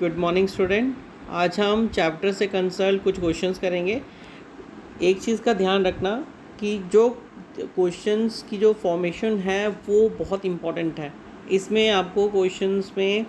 Good morning student. आज हम chapter से कंसर्न कुछ क्वेश्चंस करेंगे। एक चीज़ का ध्यान रखना कि जो क्वेश्चंस की जो फॉर्मेशन है वो बहुत इम्पॉर्टेंट है। इसमें आपको क्वेश्चंस में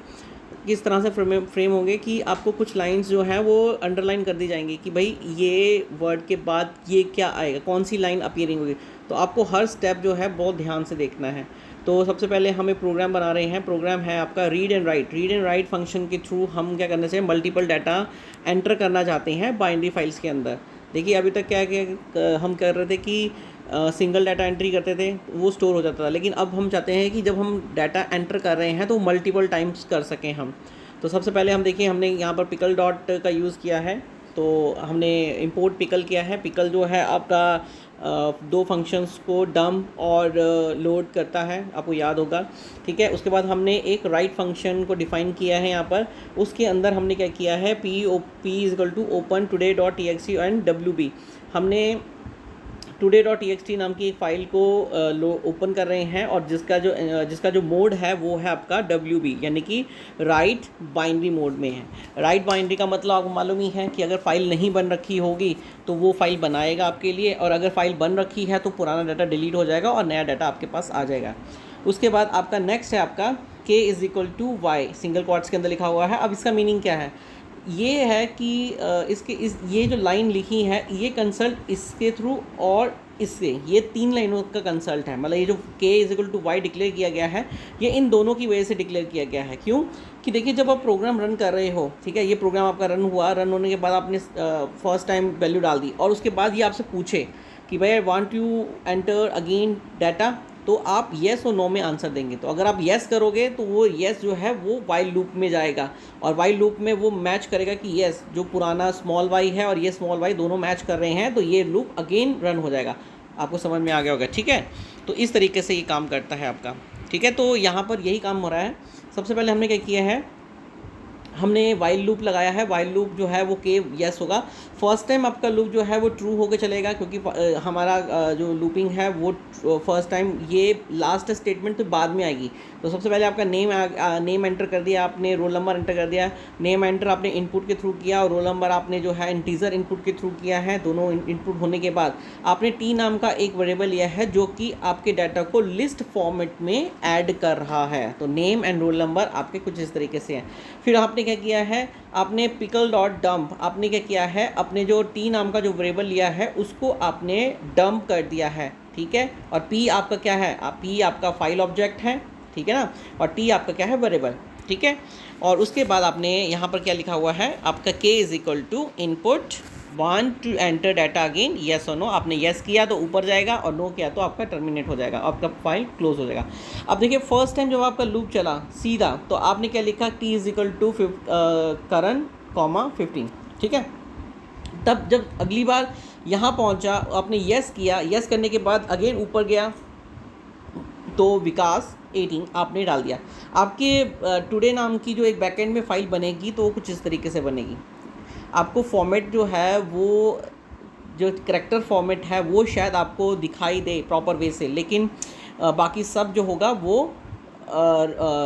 किस तरह से फ्रेम होंगे कि आपको कुछ लाइंस जो हैं वो अंडरलाइन कर दी जाएंगी कि भाई ये वर्ड के बाद ये क्या आएगा, कौन सी लाइन अपीयरिंग होगी। तो आपको हर स्टेप जो है बहुत ध्यान से देखना है। तो सबसे पहले हम एक प्रोग्राम बना रहे हैं। प्रोग्राम है आपका read and right. Read and right function के थ्रू हम क्या करना चाहिए, मल्टीपल डाटा एंटर करना चाहते हैं बाइनरी फाइल्स के अंदर। देखिए अभी तक क्या क्या हम कर रहे थे कि सिंगल डाटा एंट्री करते थे, वो स्टोर हो जाता था। लेकिन अब हम चाहते हैं कि जब हम डाटा एंटर कर रहे हैं तो मल्टीपल टाइम्स कर सकें हम। तो सबसे पहले हम देखिए, हमने यहाँ पर पिकल डॉट का यूज़ किया है। तो हमने इंपोर्ट पिकल किया है। पिकल जो है आपका दो फंक्शंस को डंप और लोड करता है, आपको याद होगा। ठीक है, उसके बाद हमने एक राइट फंक्शन को डिफाइन किया है यहाँ पर। उसके अंदर हमने क्या किया है, P is equal to open today dot T X T and W B. हमने today dot T X T नाम की एक फ़ाइल को ओपन कर रहे हैं और जिसका जो मोड है वो है आपका डब्ल्यू बी, यानी कि राइट बाइनरी मोड में है। राइट बाइनरी का मतलब आपको मालूम ही है कि अगर फ़ाइल नहीं बन रखी होगी तो वो फ़ाइल बनाएगा आपके लिए, और अगर फ़ाइल बन रखी है तो पुराना डाटा डिलीट हो जाएगा और नया डाटा आपके पास आ जाएगा। उसके बाद आपका नेक्स्ट है आपका k is equal to y, single quotes के अंदर लिखा हुआ है। अब इसका मीनिंग क्या है, ये है कि ये जो लाइन लिखी है ये कंसल्ट इसके थ्रू और इससे, ये तीन लाइनों का कंसल्ट है। मतलब ये जो k is equal to y declare किया गया है ये इन दोनों की वजह से डिक्लेयर किया गया है। क्यों कि देखिए, जब आप प्रोग्राम रन कर रहे हो, ठीक है, ये प्रोग्राम आपका रन हुआ, रन होने के बाद आपने फर्स्ट टाइम वैल्यू डाल दी और उसके बाद ये आपसे पूछे कि भाई I want you enter again data, तो आप येस और नो में आंसर देंगे। तो अगर आप येस करोगे तो वो येस जो है वो वाइल लूप में जाएगा और वाइल लूप में वो मैच करेगा कि येस जो पुराना स्मॉल वाई है और ये स्मॉल वाई दोनों मैच कर रहे हैं, तो ये लूप अगेन रन हो जाएगा। आपको समझ में आ गया होगा, ठीक है। तो इस तरीके से ये काम करता है आपका, ठीक है। तो यहाँ पर यही काम हो रहा है। सबसे पहले हमने क्या किया है, हमने वाइल लूप लगाया है। वाइल लूप जो है वो के यस होगा। फर्स्ट टाइम आपका लूप जो है वो ट्रू होकर चलेगा, क्योंकि हमारा जो लूपिंग है वो फर्स्ट टाइम, ये लास्ट स्टेटमेंट तो बाद में आएगी। तो सबसे पहले आपका नेम एंटर कर दिया आपने, रोल नंबर एंटर कर दिया। नेम एंटर आपने इनपुट के थ्रू किया और रोल नंबर आपने जो है इंटीजर इनपुट के थ्रू किया है। दोनों इनपुट होने के बाद आपने टी नाम का एक वेरिएबल लिया है जो कि आपके डाटा को लिस्ट फॉर्मेट में ऐड कर रहा है। तो नेम एंड रोल नंबर आपके कुछ इस तरीके से हैं। फिर आपने क्या किया है, आपने पिकल डॉट डंप, आपने क्या किया है, अपने जो टी नाम का जो वेरिएबल लिया है उसको आपने डंप कर दिया है, ठीक है। और पी आपका क्या है, पी आपका फाइल ऑब्जेक्ट है, ठीक है ना, और टी आपका क्या है, वेरिएबल, ठीक है। और उसके बाद आपने यहाँ पर क्या लिखा हुआ है, आपका k is equal to input want to enter data again, yes और नो। आपने येस किया तो ऊपर जाएगा और नो किया तो आपका टर्मिनेट हो जाएगा, आपका फाइल क्लोज हो जाएगा। अब देखिए, फर्स्ट टाइम जब आपका लूप चला सीधा तो आपने क्या लिखा, t is equal to current comma 15, ठीक है। तब जब अगली बार यहाँ पहुँचा आपने येस किया, येस करने के बाद अगेन ऊपर गया तो विकास 18 आपने डाल दिया। आपके टुडे नाम की जो एक बैकएंड में फ़ाइल बनेगी तो वो कुछ इस तरीके से बनेगी। आपको फॉर्मेट जो है वो जो करैक्टर फॉर्मेट है वो शायद आपको दिखाई दे प्रॉपर वे से, लेकिन बाकी सब जो होगा वो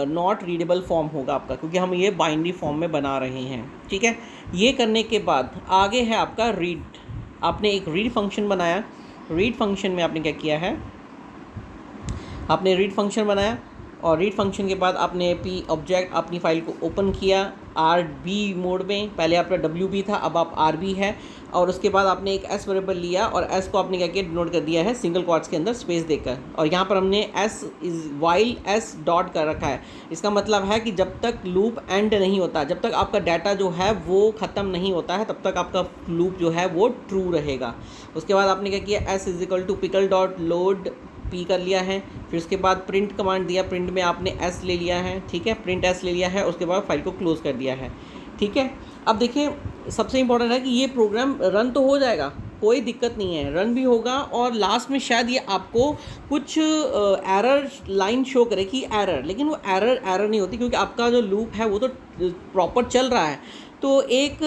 नॉट रीडेबल फॉर्म होगा आपका, क्योंकि हम ये बाइनरी फॉर्म में बना रहे हैं, ठीक है। ये करने के बाद आगे है आपका रीड। आपने एक रीड फंक्शन बनाया। रीड फंक्शन में आपने क्या किया है, आपने रीड फंक्शन बनाया और रीड फंक्शन के बाद आपने पी ऑब्जेक्ट अपनी फ़ाइल को ओपन किया आर बी मोड में। पहले आपका डब्ल्यू बी था, अब आप आर बी है। और उसके बाद आपने एक एस वेरिएबल लिया और एस को आपने क्या किया, डिनोट कर दिया है सिंगल क्वाट्स के अंदर स्पेस देकर। और यहाँ पर हमने S is while S dot कर रखा है। इसका मतलब है कि जब तक लूप एंड नहीं होता, जब तक आपका डाटा जो है वो ख़त्म नहीं होता है, तब तक आपका लूप जो है वो ट्रू रहेगा। उसके बाद आपने क्या किया, s is equal to pickle dot load p कर लिया है। फिर उसके बाद प्रिंट कमांड दिया, प्रिंट में आपने एस ले लिया है, ठीक है, प्रिंट एस ले लिया है। उसके बाद फाइल को क्लोज कर दिया है, ठीक है। अब देखिए, सबसे इंपॉर्टेंट है कि ये प्रोग्राम रन तो हो जाएगा, कोई दिक्कत नहीं है, रन भी होगा और लास्ट में शायद ये आपको कुछ एरर लाइन शो करे कि एरर, लेकिन वो एरर नहीं होती, क्योंकि आपका जो लूप है वो तो प्रॉपर चल रहा है। तो एक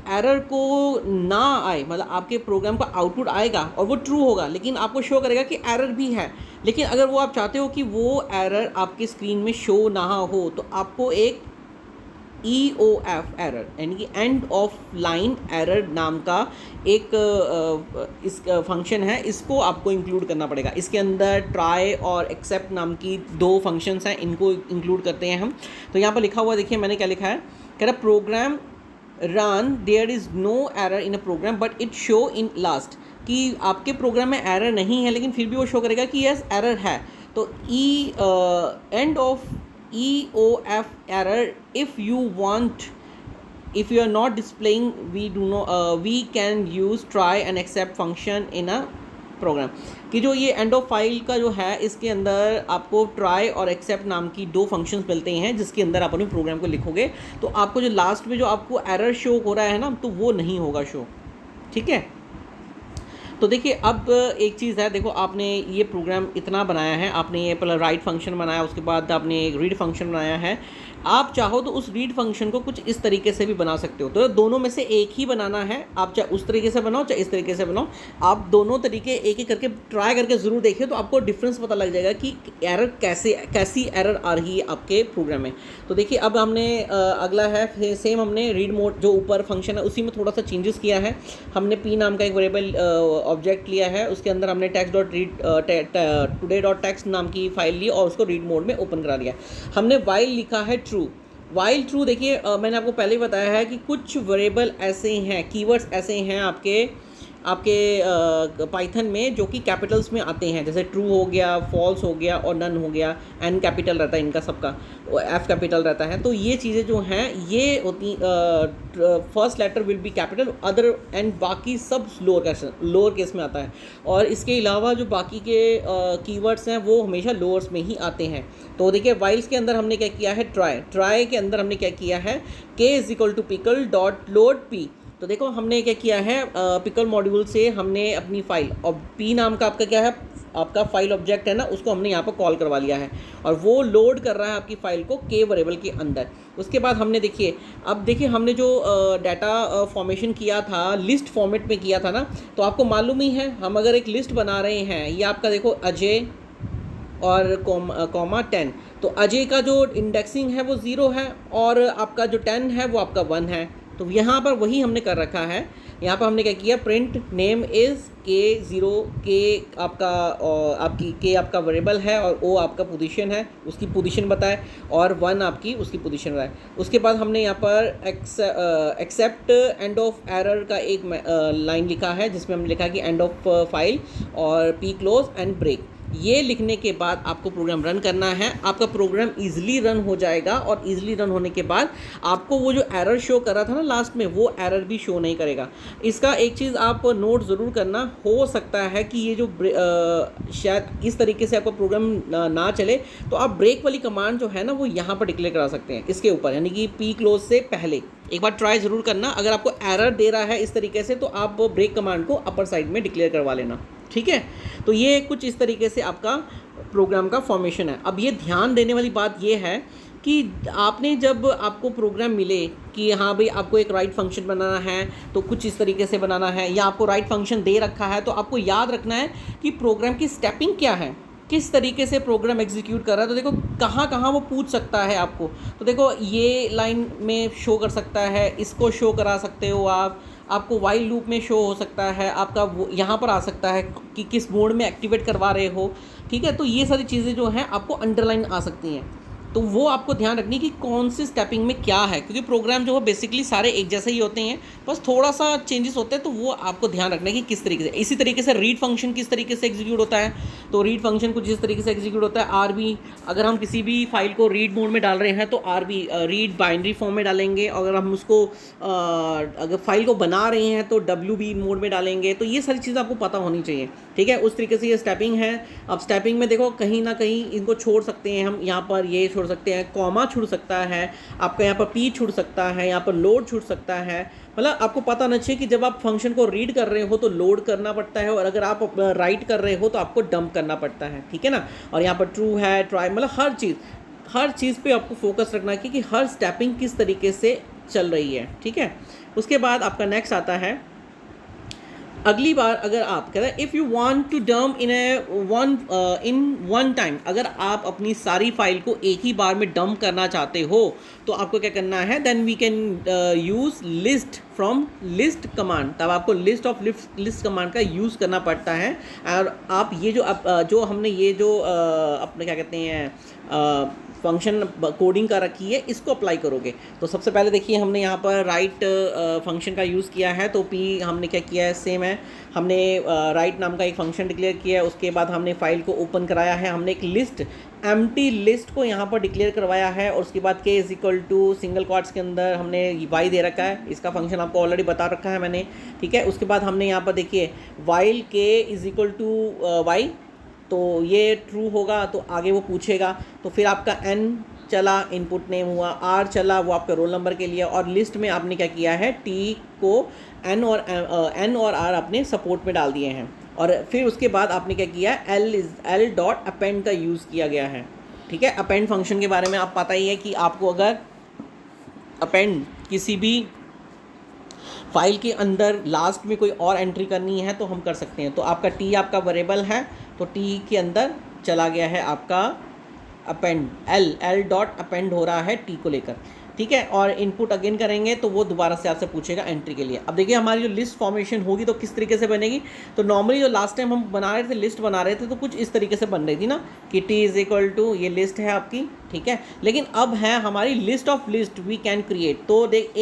एरर को ना आए, मतलब आपके प्रोग्राम का आउटपुट आएगा और वो ट्रू होगा, लेकिन आपको शो करेगा कि एरर भी है। लेकिन अगर वो आप चाहते हो कि वो एरर आपके स्क्रीन में शो ना हो तो आपको एक EOF एरर, यानी कि एंड ऑफ लाइन एरर नाम का एक इस फंक्शन है, इसको आपको इंक्लूड करना पड़ेगा। इसके अंदर ट्राई और एक्सेप्ट नाम की दो फंक्शंस हैं, इनको इंक्लूड करते हैं हम। तो यहाँ पर लिखा हुआ देखिए मैंने क्या लिखा है, कह रहा program run there is no error in a program but it show in last, कि आपके प्रोग्राम में एरर नहीं है लेकिन फिर भी वो शो करेगा कि यस एरर है। तो end of EOF error if you are not displaying we can use try and accept function in a program, कि जो ये एंड ऑफ फाइल का जो है इसके अंदर आपको ट्राई और एक्सेप्ट नाम की दो फंक्शंस मिलते हैं, जिसके अंदर आप अपने प्रोग्राम को लिखोगे तो आपको जो लास्ट में जो आपको एरर शो हो रहा है ना, तो वो नहीं होगा शो। ठीक है, तो देखिए अब एक चीज़ है, देखो आपने ये प्रोग्राम इतना बनाया है, आपने ये पहले राइट फंक्शन बनाया, उसके बाद आपने एक रीड फंक्शन बनाया है। आप चाहो तो उस रीड फंक्शन को कुछ इस तरीके से भी बना सकते हो, तो दोनों में से एक ही बनाना है। आप चाहे उस तरीके से बनाओ चाहे इस तरीके से बनाओ, आप दोनों तरीके एक एक करके ट्राई करके ज़रूर देखिए, तो आपको डिफरेंस पता लग जाएगा कि एरर कैसी एरर आ रही है आपके प्रोग्राम में। तो देखिए अब हमने अगला है सेम, हमने रीड मोड जो ऊपर फंक्शन है उसी में थोड़ा सा चेंजेस किया है। हमने पी नाम का एक वेरिएबल ऑब्जेक्ट लिया है, उसके अंदर हमने text.read नाम की फाइल ली और उसको रीड मोड में ओपन करा दिया। हमने वाइल लिखा है ट्रू। वाइल ट्रू देखिए मैंने आपको पहले ही बताया है कि कुछ वेरिएबल ऐसे हैं, कीवर्ड्स ऐसे हैं आपके पाइथन में जो कि कैपिटल्स में आते हैं, जैसे ट्रू हो गया, फॉल्स हो गया और नन हो गया। एन कैपिटल रहता है इनका सबका, एफ कैपिटल रहता है। तो ये चीज़ें जो हैं ये होती, first letter will be capital, other and बाकी सब लोअर केस में आता है। और इसके अलावा जो बाकी के कीवर्ड्स हैं वो हमेशा लोअर्स में ही आते हैं। तो देखिए वाइल्स के अंदर हमने क्या किया है, ट्राई के अंदर हमने क्या किया है, k=pickle.load p। तो देखो हमने क्या किया है, पिकल मॉड्यूल से हमने अपनी फाइल, और पी नाम का आपका क्या है, आपका फाइल ऑब्जेक्ट है ना, उसको हमने यहाँ पर कॉल करवा लिया है और वो लोड कर रहा है आपकी फ़ाइल को के वेरिएबल के अंदर। उसके बाद हमने देखिए, अब देखिए हमने जो डाटा फॉर्मेशन किया था लिस्ट फॉर्मेट में किया था ना, तो आपको मालूम ही है हम अगर एक लिस्ट बना रहे हैं, ये आपका देखो अजय और कॉमा 10, तो अजय का जो इंडेक्सिंग है वो 0 है और आपका जो 10 है वो आपका 1 है। तो यहाँ पर वही हमने कर रखा है। यहाँ पर हमने क्या किया, प्रिंट नेम इज़ K0, के आपका वेरिएबल है और O आपका पोजीशन है, उसकी पोजीशन बताए, और 1 आपकी उसकी पोजीशन बताए। उसके बाद हमने यहाँ पर एक्सेप्ट एंड ऑफ एरर का एक लाइन लिखा है, जिसमें हमने लिखा कि एंड ऑफ फाइल और पी क्लोज एंड ब्रेक। ये लिखने के बाद आपको प्रोग्राम रन करना है, आपका प्रोग्राम इजीली रन हो जाएगा और इजीली रन होने के बाद आपको वो जो एरर शो कर रहा था ना लास्ट में, वो एरर भी शो नहीं करेगा। इसका एक चीज़ आप नोट ज़रूर करना, हो सकता है कि ये जो शायद इस तरीके से आपका प्रोग्राम ना चले, तो आप ब्रेक वाली कमांड जो है ना वो यहाँ पर डिक्लेयर करा सकते हैं इसके ऊपर, यानी कि पी क्लोज से पहले एक बार ट्राई ज़रूर करना। अगर आपको एरर दे रहा है इस तरीके से, तो आप ब्रेक कमांड को अपर साइड में डिक्लेयर करवा लेना। ठीक है, तो ये कुछ इस तरीके से आपका प्रोग्राम का फॉर्मेशन है। अब ये ध्यान देने वाली बात ये है कि आपने जब आपको प्रोग्राम मिले कि हाँ भाई आपको एक राइट फंक्शन बनाना है, तो कुछ इस तरीके से बनाना है, या आपको राइट फंक्शन दे रखा है, तो आपको याद रखना है कि प्रोग्राम की स्टेपिंग क्या है, किस तरीके से प्रोग्राम एग्जीक्यूट कर रहा है। तो देखो कहाँ कहाँ वो पूछ सकता है आपको, तो देखो ये लाइन में शो कर सकता है, इसको शो करा सकते हो आपको वाइल लूप में शो हो सकता है, आपका वो यहाँ पर आ सकता है कि किस मोड में एक्टिवेट करवा रहे हो। ठीक है, तो ये सारी चीज़ें जो हैं आपको अंडरलाइन आ सकती हैं, तो वो आपको ध्यान रखनी कि कौन सी स्टेपिंग में क्या है, क्योंकि प्रोग्राम जो है बेसिकली सारे एक जैसे ही होते हैं, बस थोड़ा सा चेंजेस होते हैं, तो वो आपको ध्यान रखना है कि किस तरीके से। इसी तरीके से रीड फंक्शन किस तरीके से एग्जीक्यूट होता है, तो रीड फंक्शन कुछ इस तरीके से एग्जीक्यूट होता है। आरबी, अगर हम किसी भी फाइल को रीड मोड में डाल रहे हैं तो आरबी रीड बाइनरी फॉर्म में डालेंगे, अगर हम उसको अगर फाइल को बना रहे हैं तो WB मोड में डालेंगे। तो ये सारी चीज़ें आपको पता होनी चाहिए। ठीक है, उस तरीके से ये स्टेपिंग है। अब स्टेपिंग में देखो कहीं ना कहीं इनको छोड़ सकते हैं हम, यहाँ पर ये छोड़ सकते हैं, कॉमा छूट सकता है आपका, यहाँ पर पी छूट सकता है, यहाँ पर लोड छूट सकता है। मतलब आपको पता होना चाहिए कि जब आप फंक्शन को रीड कर रहे हो तो लोड करना पड़ता है, और अगर आप राइट कर रहे हो तो आपको डंप करना पड़ता है। ठीक है ना, और यहाँ पर ट्रू है, ट्राई, मतलब हर चीज़ पे आपको फोकस रखना है कि हर स्टेपिंग किस तरीके से चल रही है। ठीक है, उसके बाद आपका नेक्स्ट आता है, अगली बार अगर आप कहते हैं if you want to dump in one time, अगर आप अपनी सारी फाइल को एक ही बार में डंप करना चाहते हो तो आपको क्या करना है, then we can use list from list command. तब आपको लिस्ट कमांड का यूज़ करना पड़ता है। और आप ये जो हमने ये जो अपने क्या कहते हैं फंक्शन कोडिंग का रखी है, इसको अप्लाई करोगे तो सबसे पहले देखिए हमने यहाँ पर राइट फंक्शन का यूज़ किया है। तो पी हमने क्या किया है, सेम है, हमने राइट नाम का एक फंक्शन डिक्लेयर किया है। उसके बाद हमने फाइल को ओपन कराया है, हमने एक लिस्ट एम्प्टी लिस्ट को यहाँ पर डिक्लेयर करवाया है। और उसके बाद k is equal to single quotes के अंदर हमने वाई दे रखा है, इसका फंक्शन आपको ऑलरेडी बता रखा है मैंने, ठीक है। उसके बाद हमने यहाँ पर देखिए वाइल के इज इक्वल टू वाई, तो ये ट्रू होगा तो आगे वो पूछेगा। तो फिर आपका n चला, इनपुट नेम हुआ, r चला, वो आपके रोल नंबर के लिए, और लिस्ट में आपने क्या किया है, t को n और r आपने सपोर्ट में डाल दिए हैं। और फिर उसके बाद आपने क्या किया है, l डॉट अपेंड का यूज़ किया गया है, ठीक है। अपेंड फंक्शन के बारे में आप पता ही है कि आपको अगर अपेंड किसी भी फाइल के अंदर लास्ट में कोई और एंट्री करनी है तो हम कर सकते हैं। तो आपका टी आपका वेरिएबल है, तो टी के अंदर चला गया है आपका अपेंड, एल डॉट अपेंड हो रहा है टी को लेकर, ठीक है। और इनपुट अगेन करेंगे तो वो दोबारा से आपसे पूछेगा एंट्री के लिए। अब देखिए हमारी जो लिस्ट फॉर्मेशन होगी तो किस तरीके से बनेगी। तो नॉर्मली जो लास्ट टाइम हम बना रहे थे, लिस्ट बना रहे थे, तो कुछ इस तरीके से बन रही थी ना कि टी इज इक्वल टू, ये लिस्ट है आपकी, ठीक है। लेकिन अब है हमारी list of list we can create. तो देख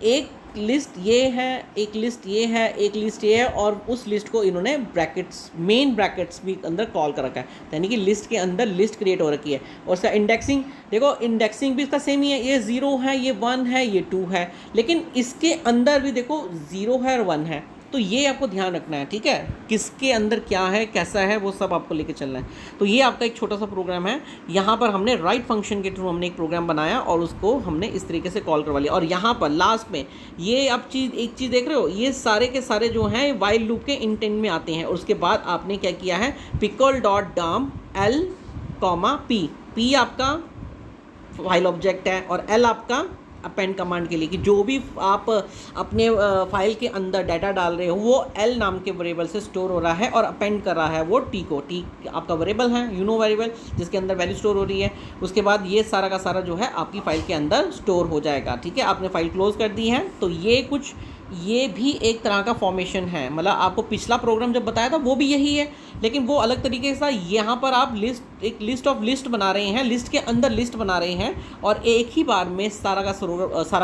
एक लिस्ट ये है, एक लिस्ट ये है, एक लिस्ट ये है, और उस लिस्ट को इन्होंने ब्रैकेट्स, मेन ब्रैकेट्स भी अंदर कॉल कर रखा है, यानी कि लिस्ट के अंदर लिस्ट क्रिएट हो रखी है। और उसका इंडेक्सिंग देखो, इंडेक्सिंग भी इसका सेम ही है, ये 0 है, ये 1 है, ये 2 है, लेकिन इसके अंदर भी देखो 0 है और 1 है। तो ये आपको ध्यान रखना है, ठीक है, किसके अंदर क्या है, कैसा है, वो सब आपको लेके चलना है। तो ये आपका एक छोटा सा प्रोग्राम है। यहाँ पर हमने राइट फंक्शन के थ्रू हमने एक प्रोग्राम बनाया और उसको हमने इस तरीके से कॉल करवा लिया। और यहाँ पर लास्ट में ये आप एक चीज़ देख रहे हो, ये सारे के सारे जो हैं वाइल लूप के इंटेंट में आते हैं। और उसके बाद आपने क्या किया है, पिकल डॉट डम एल कॉमा पी आपका फाइल ऑब्जेक्ट है और एल आपका अपेंड कमांड के लिए, कि जो भी आप अपने फाइल के अंदर डाटा डाल रहे हो वो एल नाम के वेरिएबल से स्टोर हो रहा है, और अपेंड कर रहा है वो टी को। टी आपका वेरिएबल है, वेरिएबल जिसके अंदर वैल्यू स्टोर हो रही है। उसके बाद ये सारा का सारा जो है आपकी फाइल के अंदर स्टोर हो जाएगा, ठीक है। आपने फाइल क्लोज कर दी है। तो ये भी एक तरह का फॉर्मेशन है, मतलब आपको पिछला प्रोग्राम जब बताया था वो भी यही है, लेकिन वो अलग तरीके से। यहाँ पर आप एक लिस्ट ऑफ लिस्ट बना रहे हैं, लिस्ट के अंदर लिस्ट बना रहे हैं, और एक ही बार में सारा का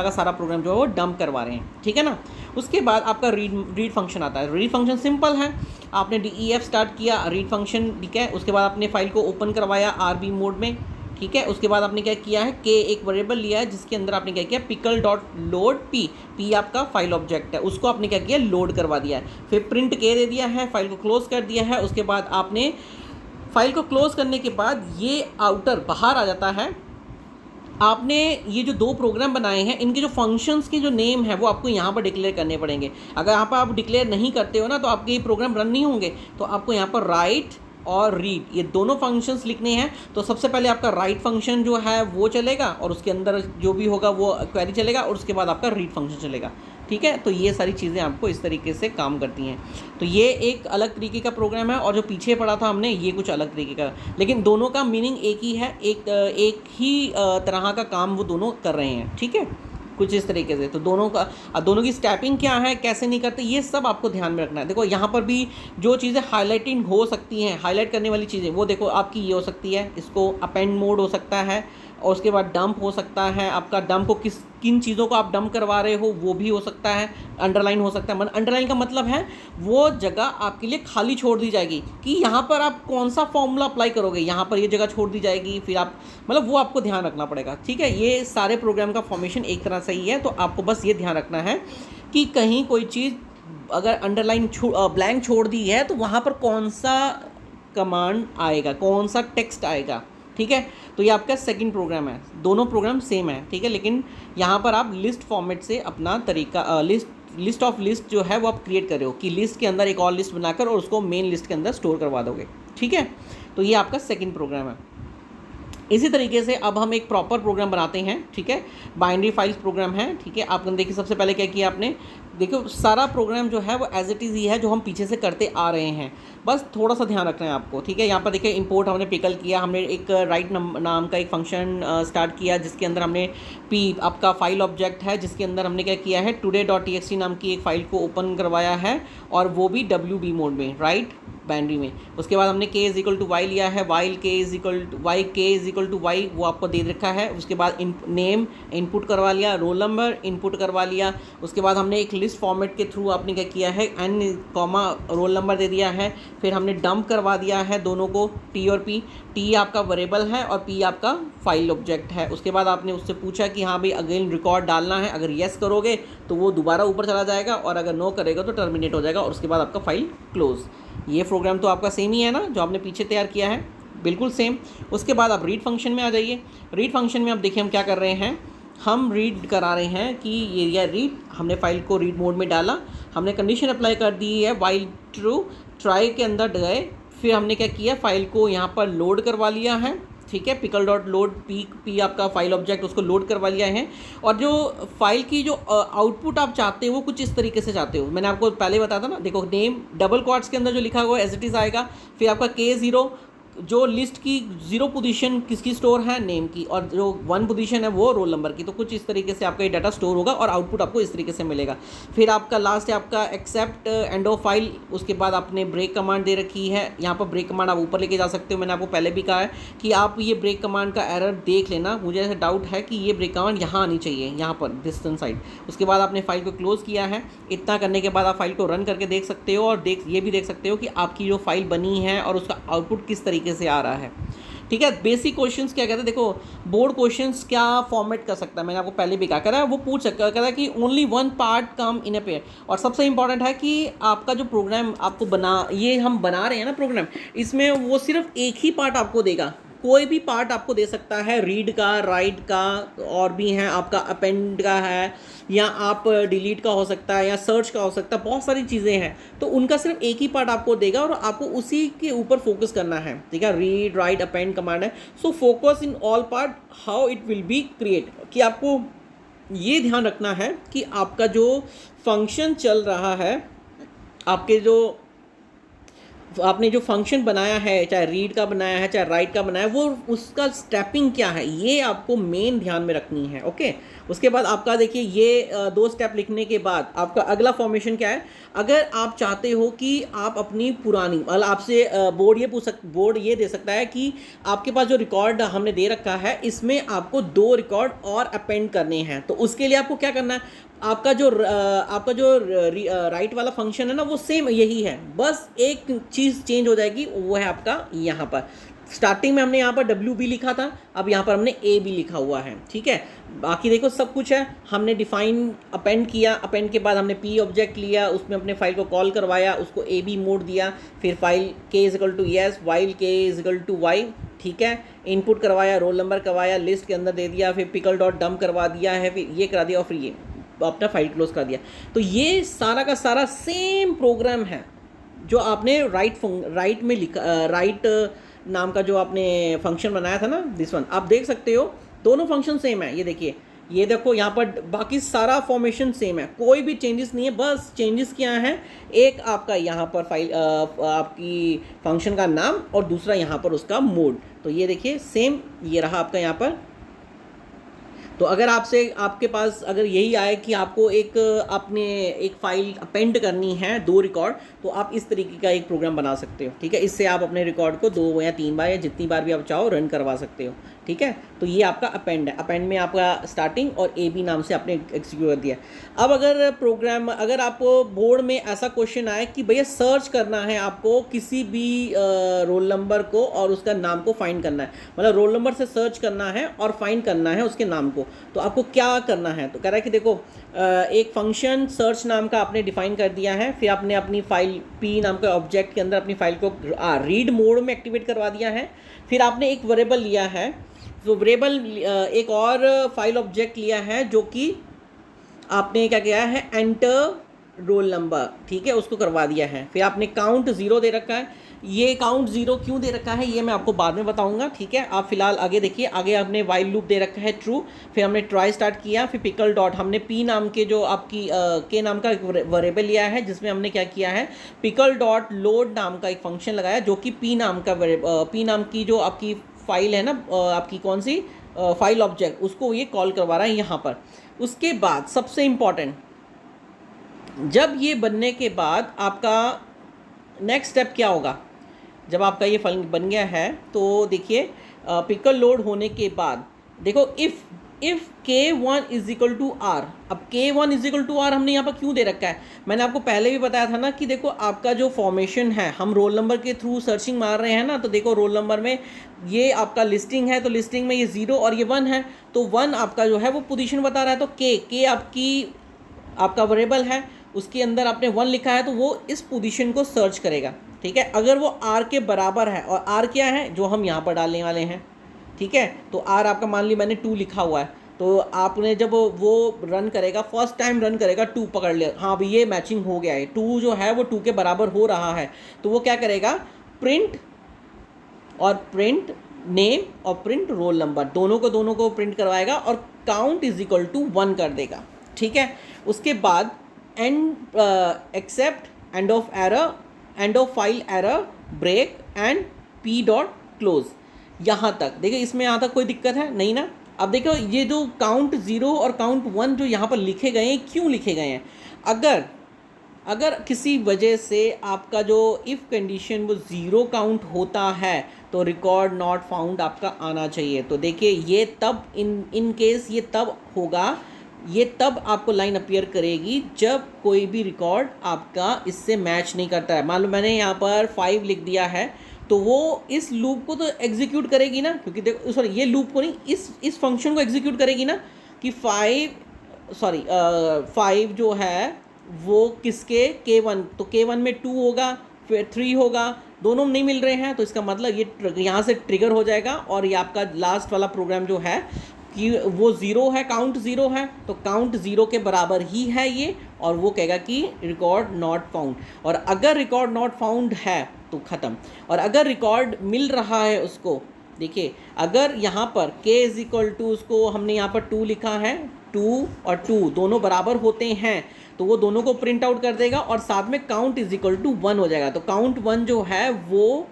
सारा प्रोग्राम जो है वो डंप करवा रहे हैं, ठीक है ना। उसके बाद आपका रीड फंक्शन आता है। रीड फंक्शन सिंपल है, आपने DEF स्टार्ट किया, रीड फंक्शन, ठीक है। उसके बाद आपने फाइल को ओपन करवाया RB मोड में, ठीक है। उसके बाद आपने क्या किया है, के एक वेरिएबल लिया है जिसके अंदर आपने क्या किया, पिकल डॉट लोड पी आपका फाइल ऑब्जेक्ट है, उसको आपने क्या किया, लोड करवा दिया है। फिर प्रिंट के दे दिया है, फाइल को क्लोज कर दिया है। उसके बाद आपने फाइल को क्लोज करने के बाद ये आउटर बाहर आ जाता है। आपने ये जो 2 प्रोग्राम बनाए हैं, इनके जो फंक्शंस के जो नेम है वो आपको यहाँ पर डिक्लेयर करने पड़ेंगे। अगर यहाँ पर आप डिक्लेयर नहीं करते हो ना तो आपके ये प्रोग्राम रन नहीं होंगे। तो आपको यहाँ पर राइट और रीड, ये दोनों फंक्शंस लिखने हैं। तो सबसे पहले आपका राइट फंक्शन जो है वो चलेगा, और उसके अंदर जो भी होगा वो क्वेरी चलेगा, और उसके बाद आपका रीड फंक्शन चलेगा, ठीक है। तो ये सारी चीज़ें आपको इस तरीके से काम करती हैं। तो ये एक अलग तरीके का प्रोग्राम है, और जो पीछे पढ़ा था हमने ये कुछ अलग तरीके का, लेकिन दोनों का मीनिंग एक ही है, एक ही तरह का काम वो दोनों कर रहे हैं, ठीक है, कुछ इस तरीके से। तो दोनों की स्टैपिंग क्या है, कैसे नहीं करते, ये सब आपको ध्यान में रखना है। देखो यहाँ पर भी जो चीज़ें हाईलाइटिंग हो सकती हैं, हाईलाइट करने वाली चीज़ें, वो देखो आपकी ये हो सकती है, इसको अपेंड मोड हो सकता है, और उसके बाद डंप हो सकता है। आपका डंप को किन चीज़ों को आप डंप करवा रहे हो वो भी हो सकता है। अंडरलाइन हो सकता है। अंडरलाइन का मतलब है वो जगह आपके लिए खाली छोड़ दी जाएगी, कि यहाँ पर आप कौन सा फॉर्मूला अप्लाई करोगे, यहाँ पर ये जगह छोड़ दी जाएगी, फिर आप मतलब वो आपको ध्यान रखना पड़ेगा, ठीक है। ये सारे प्रोग्राम का फॉर्मेशन एक तरह से ही है। तो आपको बस ये ध्यान रखना है कि कहीं कोई चीज़ अगर अंडरलाइन ब्लैंक छोड़ दी है तो वहाँ पर कौन सा कमांड आएगा, कौन सा टेक्स्ट आएगा, ठीक है। तो ये आपका सेकंड प्रोग्राम है। दोनों प्रोग्राम सेम है, ठीक है, लेकिन यहाँ पर आप लिस्ट फॉर्मेट से अपना तरीका लिस्ट ऑफ लिस्ट जो है वो आप क्रिएट कर रहे हो, कि लिस्ट के अंदर एक और लिस्ट बनाकर और उसको मेन लिस्ट के अंदर स्टोर करवा दोगे, ठीक है। तो ये आपका सेकंड प्रोग्राम है। इसी तरीके से अब हम एक प्रॉपर प्रोग्राम बनाते हैं, ठीक है, बाइनरी फाइल्स प्रोग्राम है, ठीक है। आप देखिए सबसे पहले क्या किया आपने, देखो सारा प्रोग्राम जो है वो एज इट इज़ ही है जो हम पीछे से करते आ रहे हैं, बस थोड़ा सा ध्यान रखना है आपको, ठीक है। यहाँ पर देखिए इंपोर्ट हमने पिकल किया, हमने एक राइट नाम का एक फंक्शन स्टार्ट किया जिसके अंदर हमने पी आपका फाइल ऑब्जेक्ट है जिसके अंदर हमने क्या किया है, today.txt नाम की एक फ़ाइल को ओपन करवाया है और वो भी WB मोड में, राइट, बाइनरी में। उसके बाद हमने k is equal to y लिया है, while k is equal to y, k is equal to y वो आपको दे रखा है। उसके बाद नेम इनपुट करवा लिया, रोल नंबर इनपुट करवा लिया। उसके बाद हमने एक लिस्ट फॉर्मेट के थ्रू आपने क्या किया है, n कॉमा रोल नंबर दे दिया है। फिर हमने डंप करवा दिया है दोनों को, t और p, t आपका वेरिएबल है और p आपका फाइल ऑब्जेक्ट है। उसके बाद आपने उससे पूछा कि हाँ भाई अगेन रिकॉर्ड डालना है, अगर येस करोगे तो वो दोबारा ऊपर चला जाएगा और अगर नो करेगा तो टर्मिनेट हो जाएगा और उसके बाद आपका फाइल क्लोज। ये प्रोग्राम तो आपका सेम ही है ना जो आपने पीछे तैयार किया है, बिल्कुल सेम। उसके बाद आप रीड फंक्शन में आ जाइए। रीड फंक्शन में आप देखिए हम क्या कर रहे हैं, हम रीड करा रहे हैं कि ये रीड, हमने फाइल को रीड मोड में डाला, हमने कंडीशन अप्लाई कर दी है वाइल ट्रू, ट्राई के अंदर गए, फिर हमने क्या किया फाइल को यहाँ पर लोड करवा लिया है, ठीक है, पिकल डॉट लोड पी आपका फाइल ऑब्जेक्ट उसको लोड करवा लिया है। और जो फाइल की जो आउटपुट आप चाहते हो वो कुछ इस तरीके से चाहते हो, मैंने आपको पहले बताया था ना, देखो नेम डबल क्वाट्स के अंदर जो लिखा हुआ है एज इट इज़ आएगा, फिर आपका K0 जो लिस्ट की 0 पोजीशन किसकी स्टोर है, नेम की, और जो 1 पोजीशन है वो रोल नंबर की। तो कुछ इस तरीके से आपका ये डाटा स्टोर होगा और आउटपुट आपको इस तरीके से मिलेगा। फिर आपका लास्ट है आपका एक्सेप्ट एंड ऑफ फाइल। उसके बाद आपने ब्रेक कमांड दे रखी है, यहाँ पर ब्रेक कमांड आप ऊपर लेके जा सकते हो। मैंने आपको पहले भी कहा है कि आप ये ब्रेक कमांड का एरर देख लेना, मुझे ऐसा डाउट है कि ये ब्रेक कमांड यहाँ आनी चाहिए, यहाँ पर डिस्टेंस साइड। उसके बाद आपने फाइल को क्लोज किया है। इतना करने के बाद आप फाइल को रन करके देख सकते हो और ये भी देख सकते हो कि आपकी जो फाइल बनी है और उसका आउटपुट किस तरीके से आ रहा है, ठीक है। बेसिक क्वेश्चंस क्या कहते हैं, देखो बोर्ड क्वेश्चंस क्या फॉर्मेट कर सकता है, मैंने आपको पहले भी कहा करा है, वो पूछ सकता है कि only 1 part come in a pair. और सबसे इंपॉर्टेंट है कि आपका जो प्रोग्राम आपको ये हम बना रहे हैं ना प्रोग्राम, इसमें वो सिर्फ एक ही पार्ट आपको देगा, कोई भी पार्ट आपको दे सकता है, रीड का, राइट का, और भी हैं आपका अपेंड का है, या आप डिलीट का हो सकता है, या सर्च का हो सकता है, बहुत सारी चीज़ें हैं। तो उनका सिर्फ एक ही पार्ट आपको देगा और आपको उसी के ऊपर फोकस करना है, ठीक है। रीड राइट अपेंड कमांड है, so focus in all part how it will be create, कि आपको ये ध्यान रखना है कि आपका जो फंक्शन चल रहा है, आपके जो आपने जो फंक्शन बनाया है, चाहे रीड का बनाया है चाहे राइट का बनाया है, वो उसका स्टेपिंग क्या है, ये आपको मेन ध्यान में रखनी है, ओके। उसके बाद आपका देखिए ये 2 स्टेप लिखने के बाद आपका अगला फॉर्मेशन क्या है। अगर आप चाहते हो कि आप अपनी पुरानी, मतलब आपसे बोर्ड ये दे सकता है कि आपके पास जो रिकॉर्ड हमने दे रखा है इसमें आपको 2 रिकॉर्ड और अपेंड करने हैं, तो उसके लिए आपको क्या करना है, आपका जो राइट वाला फंक्शन है ना वो सेम यही है, बस एक चीज़ चेंज हो जाएगी, वो है आपका यहाँ पर स्टार्टिंग में हमने यहाँ पर WB लिखा था, अब यहाँ पर हमने AB लिखा हुआ है, ठीक है। बाकी देखो सब कुछ है, हमने डिफाइन अपेंड किया, अपेंड के बाद हमने P ऑब्जेक्ट लिया, उसमें अपने फाइल को कॉल करवाया, उसको AB मोड दिया, फिर file K is equal to yes, while K is equal to y, ठीक है, इनपुट करवाया, रोल नंबर करवाया, लिस्ट के अंदर दे दिया, फिर पिकल डॉट डंप करवा दिया है, फिर ये करा दिया और फिर ये अपना फाइल क्लोज कर दिया। तो ये सारा का सारा सेम प्रोग्राम है जो आपने राइट में लिखा, राइट नाम का जो आपने फंक्शन बनाया था ना, दिस वन, आप देख सकते हो दोनों फंक्शन सेम है। ये देखिए, ये देखो यहाँ पर बाकी सारा फॉर्मेशन सेम है, कोई भी चेंजेस नहीं है, बस चेंजेस क्या है, एक आपका यहाँ पर फाइल आपकी फंक्शन का नाम और दूसरा यहाँ पर उसका मोड। तो ये देखिए सेम ये रहा आपका यहाँ पर। तो अगर आपके पास अगर यही आए कि आपको आपने एक फ़ाइल अपेंड करनी है 2 रिकॉर्ड, तो आप इस तरीके का एक प्रोग्राम बना सकते हो, ठीक है। इससे आप अपने रिकॉर्ड को 2 या 3 बार या जितनी बार भी आप चाहो रन करवा सकते हो, ठीक है। तो ये आपका अपेंड है, अपेंड में आपका स्टार्टिंग और AB नाम से आपने एग्जीक्यूट कर दिया। अब अगर आपको बोर्ड में ऐसा क्वेश्चन आए कि भैया सर्च करना है आपको किसी भी रोल नंबर को और उसका नाम को फाइंड करना है, मतलब रोल नंबर से सर्च करना है और फाइंड करना है उसके नाम को, तो आपको क्या करना है। तो कह रहा है कि देखो एक फंक्शन सर्च नाम का आपने डिफाइन कर दिया है, फिर आपने अपनी फाइल P नाम का ऑब्जेक्ट के अंदर अपनी फाइल को रीड मोड में एक्टिवेट करवा दिया है, फिर आपने एक वेरिएबल लिया है, तो वेरिएबल एक और फाइल ऑब्जेक्ट लिया है जो कि आपने क्या किया है, एंटर रोल नंबर, ठीक है, उसको करवा दिया है। फिर आपने काउंट 0 दे रखा है, ये काउंट ज़ीरो क्यों दे रखा है ये मैं आपको बाद में बताऊंगा, ठीक है। आप फिलहाल आगे देखिए, आगे आपने वाइल लूप दे रखा है ट्रू, फिर हमने ट्राई स्टार्ट किया, फिर पिकल डॉट, हमने पी नाम के जो आपकी के नाम का एक वेरिएबल लिया है जिसमें हमने क्या किया है, पिकल डॉट लोड नाम का एक फंक्शन लगाया जो कि पी नाम का पी नाम की जो आपकी फाइल है ना, आपकी कौन सी फाइल ऑब्जेक्ट, उसको ये कॉल करवा रहा है यहाँ पर। उसके बाद सबसे इम्पॉर्टेंट, जब ये बनने के बाद आपका नेक्स्ट स्टेप क्या होगा, जब आपका ये फल बन गया है तो देखिए पिकल लोड होने के बाद देखो if k1 is equal to R. अब k1 is equal to are हमने यहाँ पर क्यों दे रखा है, मैंने आपको पहले भी बताया था ना कि देखो आपका जो फॉर्मेशन है, हम रोल नंबर के थ्रू सर्चिंग मार रहे हैं ना, तो देखो रोल नंबर में ये आपका लिस्टिंग है, तो लिस्टिंग में ये 0 और ये 1 है, तो 1 आपका जो है वो पोजीशन बता रहा है, तो k आपका वेरिएबल है, उसके अंदर आपने 1 लिखा है तो वो इस पोजीशन को सर्च करेगा, ठीक है। अगर वो r के बराबर है, और r क्या है जो हम यहाँ पर डालने वाले हैं, ठीक है, तो r आपका मान ली मैंने 2 लिखा हुआ है, तो आपने जब वो रन करेगा, फर्स्ट टाइम रन करेगा, 2 पकड़ लिया, हाँ भाई ये मैचिंग हो गया है, 2 जो है वो 2 के बराबर हो रहा है, तो वो क्या करेगा, प्रिंट नेम और प्रिंट रोल नंबर, दोनों को प्रिंट करवाएगा और काउंट इज इक्वल टू 1 कर देगा, ठीक है। उसके बाद and except end of file error break and p dot close, यहाँ तक देखिए, इसमें यहाँ तक कोई दिक्कत है नहीं ना। अब देखो ये जो काउंट 0 और काउंट 1 जो यहाँ पर लिखे गए हैं, क्यों लिखे गए हैं, अगर किसी वजह से आपका जो इफ़ कंडीशन वो 0 काउंट होता है तो रिकॉर्ड नॉट फाउंड आपका आना चाहिए। तो देखिए ये तब इन केस ये तब होगा, ये तब आपको लाइन अपीयर करेगी जब कोई भी रिकॉर्ड आपका इससे मैच नहीं करता है। मान लो मैंने यहाँ पर 5 लिख दिया है, तो वो इस लूप को तो एग्जीक्यूट करेगी ना, क्योंकि देखो सॉरी ये लूप को नहीं, इस फंक्शन को एग्जीक्यूट करेगी ना कि 5 जो है वो किसके k1, तो k1 में 2 होगा, फिर 3 होगा, दोनों नहीं मिल रहे हैं, तो इसका मतलब ये यहाँ से ट्रिगर हो जाएगा और ये आपका लास्ट वाला प्रोग्राम जो है कि वो 0 है, काउंट 0 है, तो काउंट 0 के बराबर ही है ये, और वो कहेगा कि रिकॉर्ड नॉट फाउंड। और अगर रिकॉर्ड नॉट फाउंड है तो ख़त्म, और अगर रिकॉर्ड मिल रहा है उसको, देखिए अगर यहाँ पर k इज इक्वल टू, उसको हमने यहाँ पर 2 लिखा है, 2 और 2 दोनों बराबर होते हैं, तो वो दोनों को प्रिंट आउट कर देगा और साथ में काउंट इज इक्वल टू 1 हो जाएगा। तो काउंट 1 जो है वो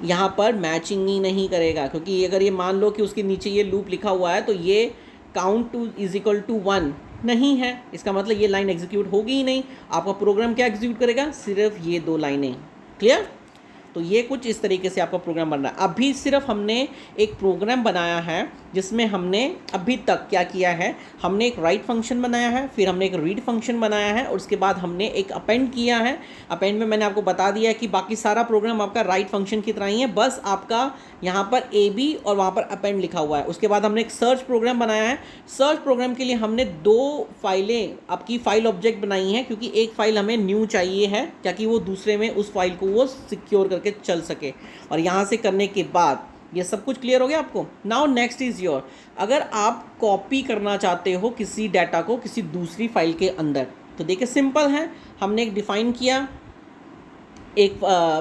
यहाँ पर मैचिंग ही नहीं करेगा, क्योंकि अगर ये मान लो कि उसके नीचे ये लूप लिखा हुआ है तो ये काउंट 2 इज इक्वल टू 1 नहीं है, इसका मतलब ये लाइन एग्जीक्यूट होगी ही नहीं। आपका प्रोग्राम क्या एग्जीक्यूट करेगा, सिर्फ ये 2 लाइनें। क्लियर? तो ये कुछ इस तरीके से आपका प्रोग्राम बन रहा है। अभी सिर्फ हमने एक प्रोग्राम बनाया है जिसमें हमने अभी तक क्या किया है, हमने एक राइट फंक्शन बनाया है, फिर हमने एक रीड फंक्शन बनाया है, और उसके बाद हमने एक अपेंड किया है। अपेंड में मैंने आपको बता दिया है कि बाकी सारा प्रोग्राम आपका राइट फंक्शन की तरह ही है, बस आपका यहाँ पर AB और वहाँ पर अपेंड लिखा हुआ है। उसके बाद हमने एक सर्च प्रोग्राम बनाया है। सर्च प्रोग्राम के लिए हमने 2 फाइलें आपकी फाइल ऑब्जेक्ट बनाई हैं, क्योंकि एक फ़ाइल हमें न्यू चाहिए है ताकि वो दूसरे में उस फाइल को वो सिक्योर करके चल सके। और यहाँ से करने के बाद ये सब कुछ क्लियर हो गया आपको। नाउ नेक्स्ट इज़ योर, अगर आप कॉपी करना चाहते हो किसी डाटा को किसी दूसरी फाइल के अंदर, तो देखिए सिंपल है, हमने एक डिफ़ाइन किया, एक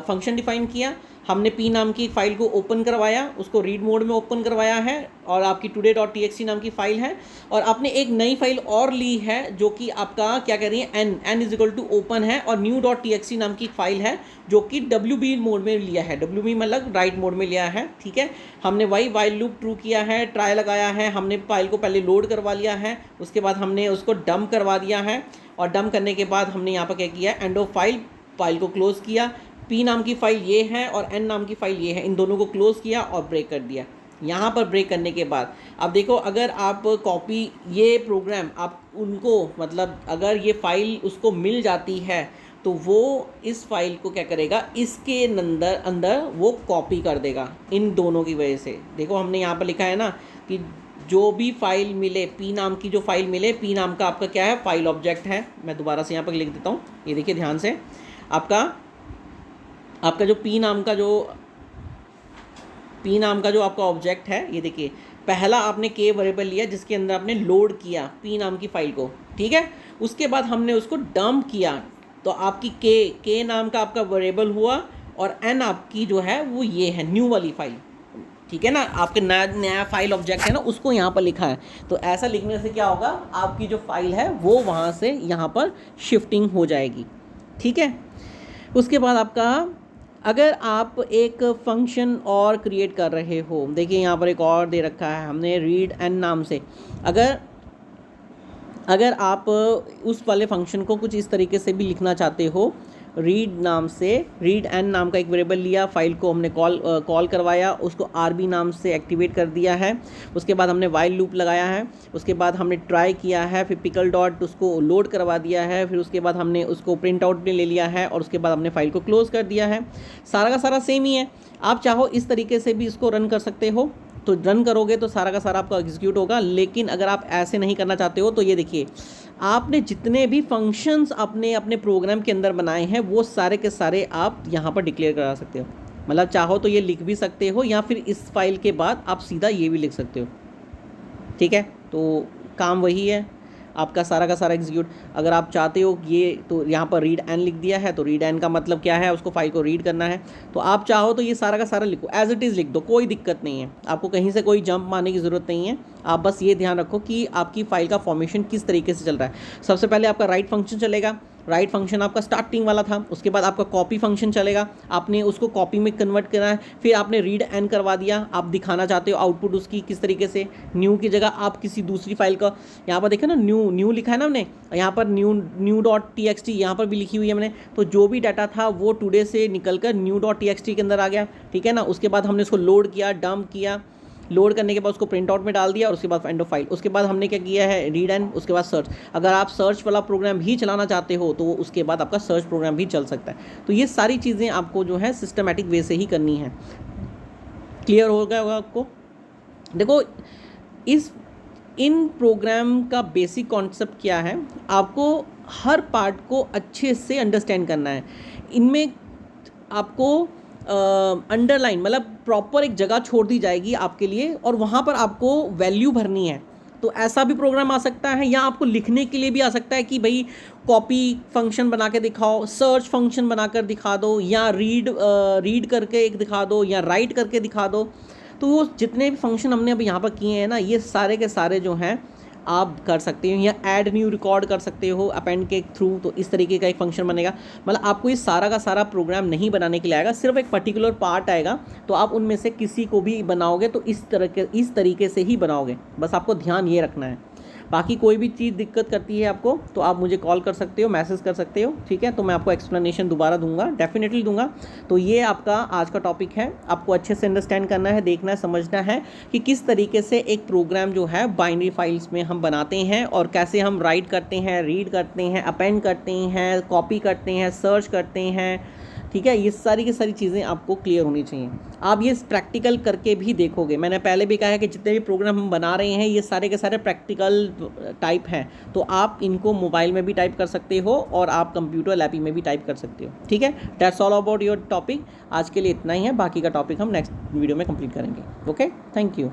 फंक्शन डिफ़ाइन किया, हमने p नाम की फाइल को ओपन करवाया, उसको रीड मोड में ओपन करवाया है, और आपकी today.txt नाम की फ़ाइल है, और आपने एक नई फाइल और ली है जो कि आपका क्या कह रही है, n is equal to open है, और new.txt नाम की फाइल है जो कि WB मोड में लिया है, WB मतलब राइट मोड में लिया है, ठीक है। हमने वही वाइल लूप ट्रू किया है, ट्राई लगाया है, हमने फाइल को पहले लोड करवा लिया है, उसके बाद हमने उसको डंप करवा दिया है, और डंप करने के बाद हमने यहाँ पर क्या किया, एंड ऑफ फाइल को क्लोज़ किया, P नाम की फ़ाइल ये है और N नाम की फ़ाइल ये है, इन दोनों को क्लोज़ किया और ब्रेक कर दिया। यहाँ पर ब्रेक करने के बाद अब देखो, अगर आप कॉपी ये प्रोग्राम आप उनको मतलब अगर ये फ़ाइल उसको मिल जाती है तो वो इस फाइल को क्या करेगा, इसके अंदर वो कॉपी कर देगा इन दोनों की वजह से। देखो हमने यहाँ पर लिखा है ना कि जो भी फाइल मिले, P नाम की जो फाइल मिले, P नाम का आपका क्या है, फाइल ऑब्जेक्ट है। मैं दोबारा से यहाँ पर लिख देता हूँ, ये देखिए ध्यान से, आपका जो P नाम का जो आपका ऑब्जेक्ट है, ये देखिए पहला आपने k वेरिएबल लिया जिसके अंदर आपने लोड किया P नाम की फ़ाइल को, ठीक है। उसके बाद हमने उसको डंप किया, तो आपकी के नाम का आपका वेरिएबल हुआ और एन आपकी जो है वो ये है न्यू वाली फाइल, ठीक है ना, आपके नया फाइल ऑब्जेक्ट है ना, उसको यहाँ पर लिखा है। तो ऐसा लिखने से क्या होगा, आपकी जो फाइल है वो वहाँ से यहाँ पर शिफ्टिंग हो जाएगी, ठीक है। उसके बाद आपका अगर आप एक फंक्शन और क्रिएट कर रहे हो, देखिए यहाँ पर एक और दे रखा है हमने रीड एन नाम से। अगर आप उस वाले फंक्शन को कुछ इस तरीके से भी लिखना चाहते हो, रीड नाम से, रीड एन नाम का एक वेरिएबल लिया, फाइल को हमने कॉल करवाया, उसको आरबी नाम से एक्टिवेट कर दिया है, उसके बाद हमने वाइल लूप लगाया है, उसके बाद हमने ट्राई किया है, फिर पिकल डॉट उसको लोड करवा दिया है, फिर उसके बाद हमने उसको प्रिंट आउट में ले लिया है और उसके बाद हमने फाइल को क्लोज़ कर दिया है। सारा का सारा सेम ही है। आप चाहो इस तरीके से भी इसको रन कर सकते हो, तो रन करोगे तो सारा का सारा आपका एग्जीक्यूट होगा। लेकिन अगर आप ऐसे नहीं करना चाहते हो तो ये देखिए, आपने जितने भी फंक्शंस अपने अपने प्रोग्राम के अंदर बनाए हैं वो सारे के सारे आप यहाँ पर डिक्लेयर करा सकते हो। मतलब चाहो तो ये लिख भी सकते हो या फिर इस फाइल के बाद आप सीधा ये भी लिख सकते हो, ठीक है। तो काम वही है आपका सारा का सारा एग्जीक्यूट। अगर आप चाहते हो ये, तो यहाँ पर रीड एन लिख दिया है, तो रीड एन का मतलब क्या है, उसको फाइल को रीड करना है। तो आप चाहो तो ये सारा का सारा लिखो, एज इट इज़ लिख दो, कोई दिक्कत नहीं है। आपको कहीं से कोई जंप मारने की ज़रूरत नहीं है। आप बस ये ध्यान रखो कि आपकी फ़ाइल का फॉर्मेशन किस तरीके से चल रहा है। सबसे पहले आपका राइट फंक्शन चलेगा, राइट फंक्शन आपका स्टार्टिंग वाला था। उसके बाद आपका कॉपी फंक्शन चलेगा, आपने उसको कॉपी में कन्वर्ट करना है। फिर आपने रीड एन करवा दिया, आप दिखाना चाहते हो आउटपुट उसकी किस तरीके से। न्यू की जगह आप किसी दूसरी फाइल का, यहाँ पर देखा ना न्यू लिखा है ना हमने, यहाँ पर new.txt यहाँ पर भी लिखी हुई है मैंने। तो जो भी डाटा था वो टुडे से निकल कर new.txt के अंदर आ गया, ठीक है ना। उसके बाद हमने उसको लोड किया, डंप किया, लोड करने के बाद उसको प्रिंट आउट में डाल दिया और उसके बाद एंड ऑफ फाइल। उसके बाद हमने क्या किया है, रीड एंड, उसके बाद सर्च। अगर आप सर्च वाला प्रोग्राम भी चलाना चाहते हो तो उसके बाद आपका सर्च प्रोग्राम भी चल सकता है। तो ये सारी चीज़ें आपको जो है सिस्टमेटिक वे से ही करनी है। क्लियर हो गया होगा आपको। देखो इन प्रोग्राम का बेसिक कॉन्सेप्ट क्या है, आपको हर पार्ट को अच्छे से अंडरस्टैंड करना है। इनमें आपको अंडरलाइन मतलब प्रॉपर एक जगह छोड़ दी जाएगी आपके लिए और वहाँ पर आपको वैल्यू भरनी है। तो ऐसा भी प्रोग्राम आ सकता है, या आपको लिखने के लिए भी आ सकता है कि भाई कॉपी फंक्शन बना के दिखाओ, सर्च फंक्शन बनाकर दिखा दो, या रीड करके एक दिखा दो, या राइट करके दिखा दो। तो वो जितने भी फंक्शन हमने अभी यहाँ पर किए हैं ना, ये सारे के सारे जो हैं आप कर सकते हो। या ऐड न्यू रिकॉर्ड कर सकते हो अपेंड के थ्रू, तो इस तरीके का एक फंक्शन बनेगा। मतलब आपको ये सारा का सारा प्रोग्राम नहीं बनाने के लिए आएगा, सिर्फ एक पर्टिकुलर पार्ट आएगा। तो आप उनमें से किसी को भी बनाओगे तो इस तरीके से ही बनाओगे। बस आपको ध्यान ये रखना है। बाकी कोई भी चीज़ दिक्कत करती है आपको तो आप मुझे कॉल कर सकते हो, मैसेज कर सकते हो, ठीक है। तो मैं आपको एक्सप्लेनेशन दोबारा दूंगा, डेफिनेटली दूंगा। तो ये आपका आज का टॉपिक है। आपको अच्छे से अंडरस्टैंड करना है, देखना है, समझना है कि किस तरीके से एक प्रोग्राम जो है बाइनरी फाइल्स में हम बनाते हैं और कैसे हम राइट करते हैं, रीड करते हैं, अपेंड करते हैं, कॉपी करते हैं, सर्च करते हैं, ठीक है। ये सारी की सारी चीज़ें आपको क्लियर होनी चाहिए। आप ये प्रैक्टिकल करके भी देखोगे। मैंने पहले भी कहा है कि जितने भी प्रोग्राम हम बना रहे हैं ये सारे के सारे प्रैक्टिकल टाइप हैं। तो आप इनको मोबाइल में भी टाइप कर सकते हो और आप कंप्यूटर लैपी में भी टाइप कर सकते हो, ठीक है। That's all about your topic. आज के लिए इतना ही है, बाकी का टॉपिक हम नेक्स्ट वीडियो में कंप्लीट करेंगे। Okay, thank you.